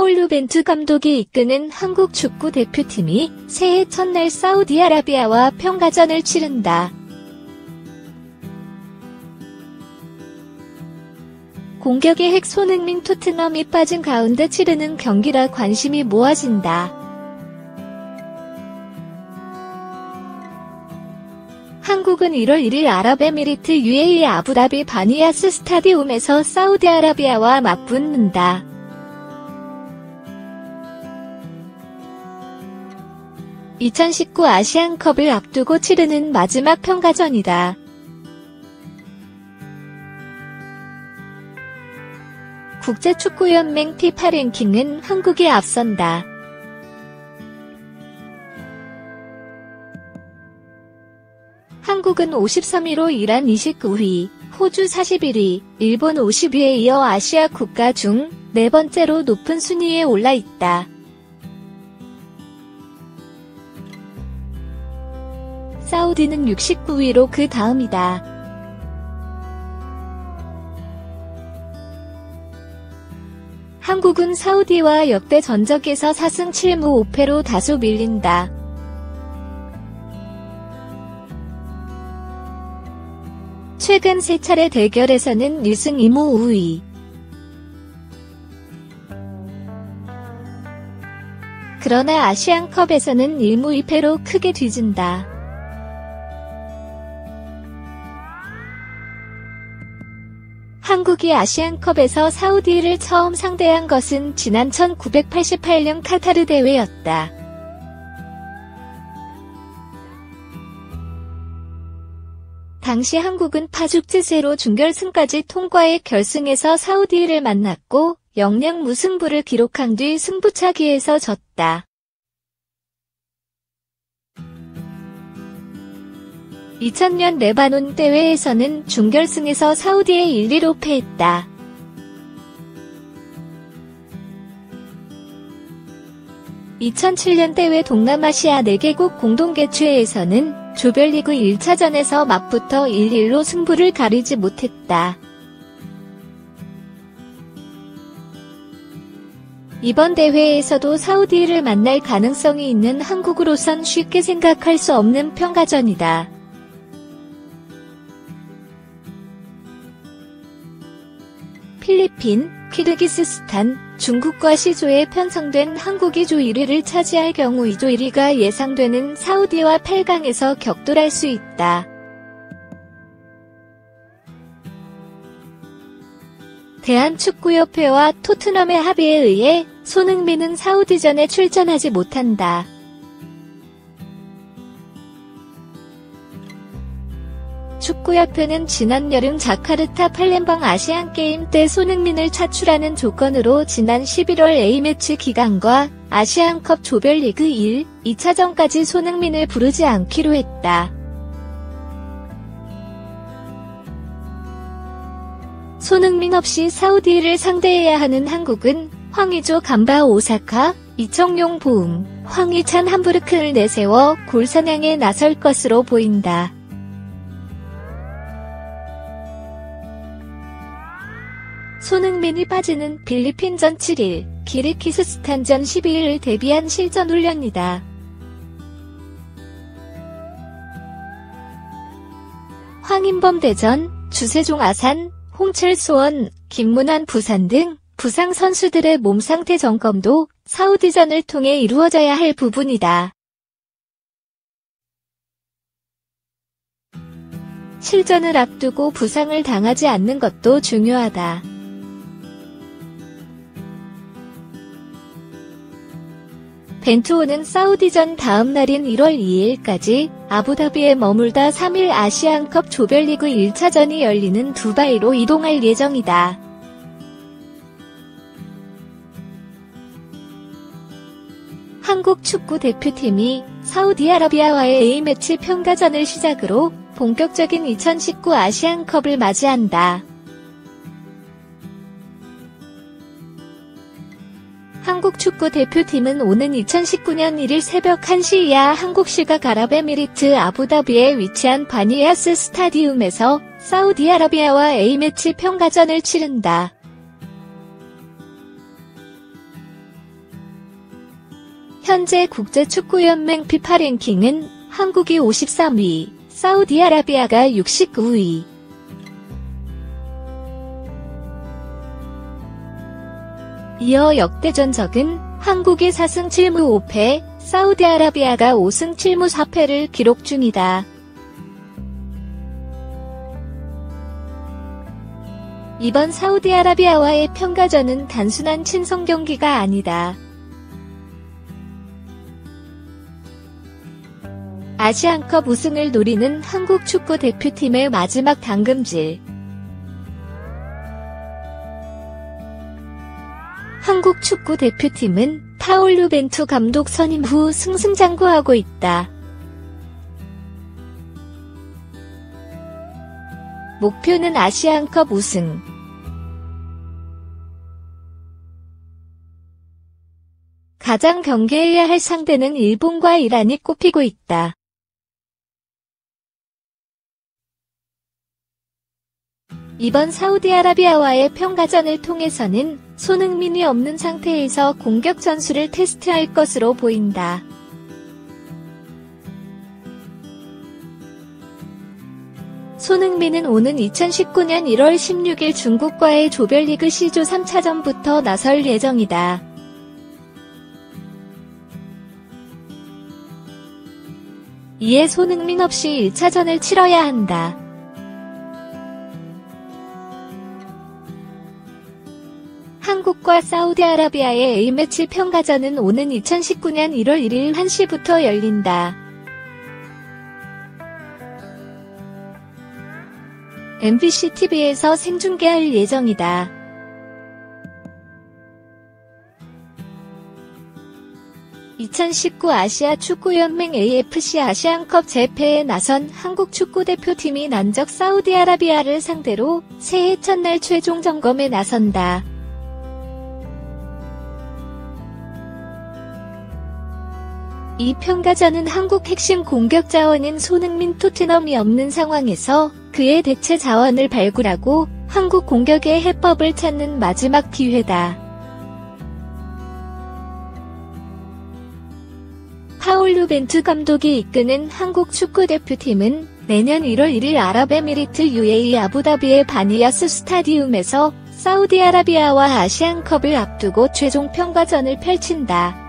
폴 벤투 감독이 이끄는 한국 축구 대표팀이 새해 첫날 사우디아라비아와 평가전을 치른다. 공격의 핵 손흥민 토트넘이 빠진 가운데 치르는 경기라 관심이 모아진다. 한국은 1월 1일 아랍에미리트 UAE 아부다비 바니아스 스타디움에서 사우디아라비아와 맞붙는다. (2019) 아시안컵을 앞두고 치르는 마지막 평가전이다. 국제축구연맹 피파 랭킹은 한국이 앞선다. 한국은 53위로 이란 29위, 호주 41위, 일본 50위에 이어 아시아 국가 중 네 번째로 높은 순위에 올라 있다. 사우디는 69위로 그 다음이다. 한국은 사우디와 역대 전적에서 4승 7무 5패로 다소 밀린다. 최근 3차례 대결에서는 1승 2무 5위. 그러나 아시안컵에서는 1무 2패로 크게 뒤진다. 한국이 아시안컵에서 사우디를 처음 상대한 것은 지난 1988년 카타르 대회였다. 당시 한국은 파죽지세로 준결승까지 통과해 결승에서 사우디를 만났고 0-0 무승부를 기록한 뒤 승부차기에서 졌다. 2000년 레바논 대회에서는 준결승에서 사우디에 1-2로 패했다. (2007년) 대회 동남아시아 4개국 공동개최에서는 조별리그 1차전에서 맞붙어 1-1로 승부를 가리지 못했다. 이번 대회에서도 사우디를 만날 가능성이 있는 한국으로선 쉽게 생각할 수 없는 평가전이다. 필리핀, 키르기스스탄, 중국과 C조에 편성된 한국이 조 1위를 차지할 경우 2조 1위가 예상되는 사우디와 8강에서 격돌할 수 있다. 대한축구협회와 토트넘의 합의에 의해 손흥민은 사우디전에 출전하지 못한다. 축구협회는 지난 여름 자카르타 팔렘방 아시안게임 때 손흥민을 차출하는 조건으로 지난 11월 A매치 기간과 아시안컵 조별리그 1, 2차전까지 손흥민을 부르지 않기로 했다. 손흥민 없이 사우디를 상대해야 하는 한국은 황의조 감바 오사카, 이청용 보응, 황희찬 함부르크를 내세워 골사냥에 나설 것으로 보인다. 손흥민이 빠지는 필리핀전 7일, 키르기스스탄전 12일을 대비한 실전 훈련이다. 황인범 대전, 주세종 아산, 홍철수원, 김문환 부산 등 부상 선수들의 몸 상태 점검도 사우디전을 통해 이루어져야 할 부분이다. 실전을 앞두고 부상을 당하지 않는 것도 중요하다. 벤투호는 사우디전 다음 날인 1월 2일까지 아부다비에 머물다 3일 아시안컵 조별리그 1차전이 열리는 두바이로 이동할 예정이다. 한국 축구 대표팀이 사우디아라비아와의 A매치 평가전을 시작으로 본격적인 2019 아시안컵을 맞이한다. 한국 축구 대표팀은 오는 2019년 1일 새벽 1시 이하 한국 시각 아랍에미리트 아부다비에 위치한 바니아스 스타디움에서 사우디아라비아와 A매치 평가전을 치른다. 현재 국제축구연맹 피파 랭킹은 한국이 53위, 사우디아라비아가 69위. 이어 역대 전적은 한국이 4승 7무 5패, 사우디아라비아가 5승 7무 4패를 기록 중이다. 이번 사우디아라비아와의 평가전은 단순한 친선 경기가 아니다. 아시안컵 우승을 노리는 한국 축구 대표팀의 마지막 당금질. 한국 축구 대표팀은 파올루 벤투 감독 선임 후 승승장구하고 있다. 목표는 아시안컵 우승. 가장 경계해야 할 상대는 일본과 이란이 꼽히고 있다. 이번 사우디아라비아와의 평가전을 통해서는 손흥민이 없는 상태에서 공격 전술을 테스트할 것으로 보인다. 손흥민은 오는 2019년 1월 16일 중국과의 조별리그 C조 3차전부터 나설 예정이다. 이에 손흥민 없이 1차전을 치러야 한다. 한국과 사우디아라비아의 A매치 평가전은 오는 2019년 1월 1일 1시부터 열린다. MBC TV에서 생중계할 예정이다. (2019) 아시아 축구연맹 AFC 아시안컵 재패에 나선 한국 축구대표팀이 난적 사우디아라비아를 상대로 새해 첫날 최종 점검에 나선다. 이 평가전은 한국 핵심 공격 자원인 손흥민 토트넘이 없는 상황에서 그의 대체 자원을 발굴하고 한국 공격의 해법을 찾는 마지막 기회다. 파올루 벤투 감독이 이끄는 한국 축구대표팀은 내년 1월 1일 아랍에미리트 UAE 아부다비의 바니야스 스타디움에서 사우디아라비아와 아시안컵을 앞두고 최종 평가전을 펼친다.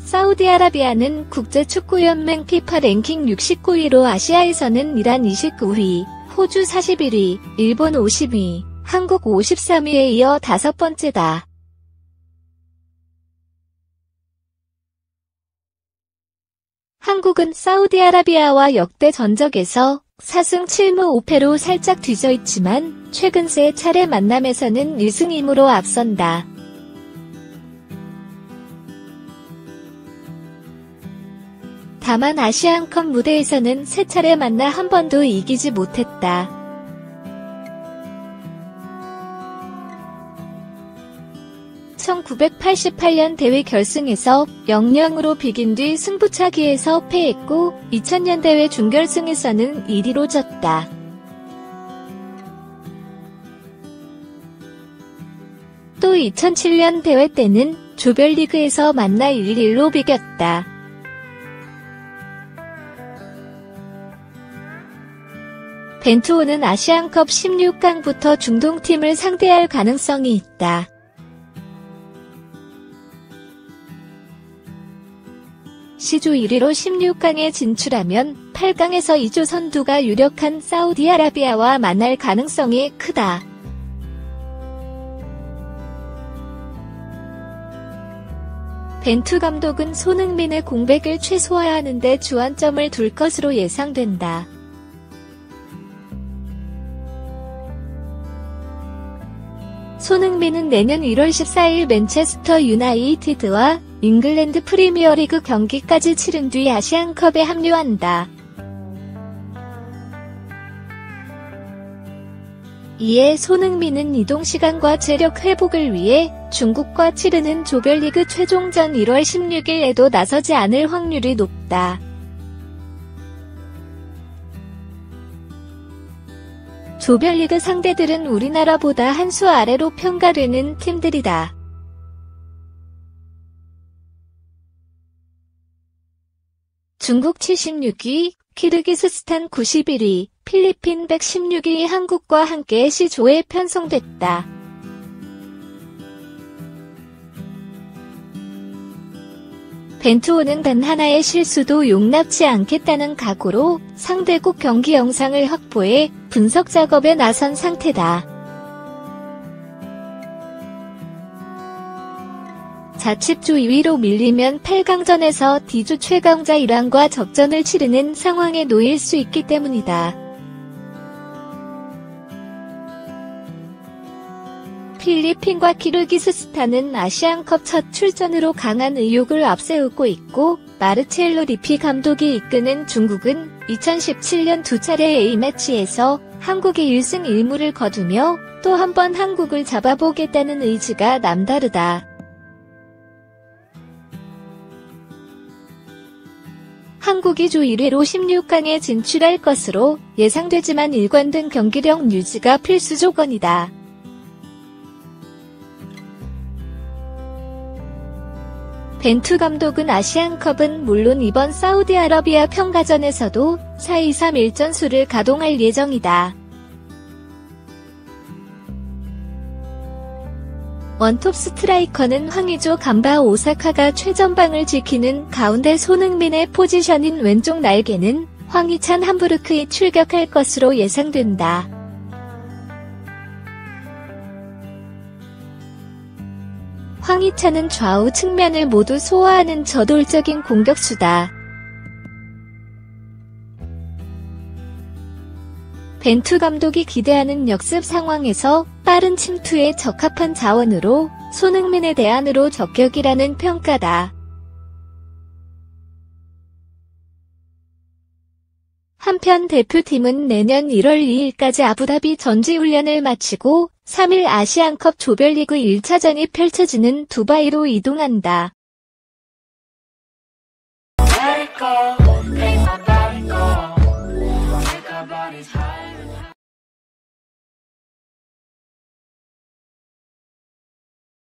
사우디아라비아는 국제축구연맹 피파 랭킹 69위로 아시아에서는 이란 29위, 호주 41위, 일본 50위, 한국 53위에 이어 5번째다. 한국은 사우디아라비아와 역대 전적에서 4승 7무 5패로 살짝 뒤져있지만 최근 3차례 만남에서는 1승 2무로 앞선다. 다만 아시안컵 무대에서는 3차례 만나 한 번도 이기지 못했다. (1988년) 대회 결승에서 0-0으로 비긴 뒤 승부차기에서 패했고 2000년 대회 준결승에서는 1위로 졌다. 또 2007년 대회 때는 조별리그에서 만나 1-1로 비겼다. 벤투호는 아시안컵 16강부터 중동팀을 상대할 가능성이 있다. C조 1위로 16강에 진출하면 8강에서 2조 선두가 유력한 사우디아라비아와 만날 가능성이 크다. 벤투 감독은 손흥민의 공백을 최소화하는 데 주안점을 둘 것으로 예상된다. 손흥민은 내년 1월 14일 맨체스터 유나이티드와 잉글랜드 프리미어리그 경기까지 치른 뒤 아시안컵에 합류한다. 이에 손흥민은 이동시간과 체력 회복을 위해 중국과 치르는 조별리그 최종전 1월 16일에도 나서지 않을 확률이 높다. 조별리그 상대들은 우리나라보다 한 수 아래로 평가되는 팀들이다. 중국 76위, 키르기스스탄 91위, 필리핀 116위 한국과 함께 C조에 편성됐다. 벤투호는 단 하나의 실수도 용납치 않겠다는 각오로 상대국 경기 영상을 확보해 분석 작업에 나선 상태다. 자칫 조 2위로 밀리면 8강전에서 D조 최강자 이란과 접전을 치르는 상황에 놓일 수 있기 때문이다. 필리핀과 키르기스스탄은 아시안컵 첫 출전으로 강한 의욕을 앞세우고 있고, 마르첼로 리피 감독이 이끄는 중국은 2017년 두 차례 A매치에서 한국의 1승 1무를 거두며 또 한 번 한국을 잡아보겠다는 의지가 남다르다. 한국이 조 1위로 16강에 진출할 것으로 예상되지만 일관된 경기력 유지가 필수 조건이다. 벤투 감독은 아시안컵은 물론 이번 사우디아라비아 평가전에서도 4-2-3 1전술을 가동할 예정이다. 원톱 스트라이커는 황의조 감바 오사카가 최전방을 지키는 가운데 손흥민의 포지션인 왼쪽 날개는 황희찬 함부르크에 출격할 것으로 예상된다. 황희찬은 좌우 측면을 모두 소화하는 저돌적인 공격수다. 벤투 감독이 기대하는 역습 상황에서 빠른 침투에 적합한 자원으로 손흥민에 대안으로 적격이라는 평가다. 한편 대표팀은 내년 1월 2일까지 아부다비 전지훈련을 마치고 3일 아시안컵 조별리그 1차전이 펼쳐지는 두바이로 이동한다.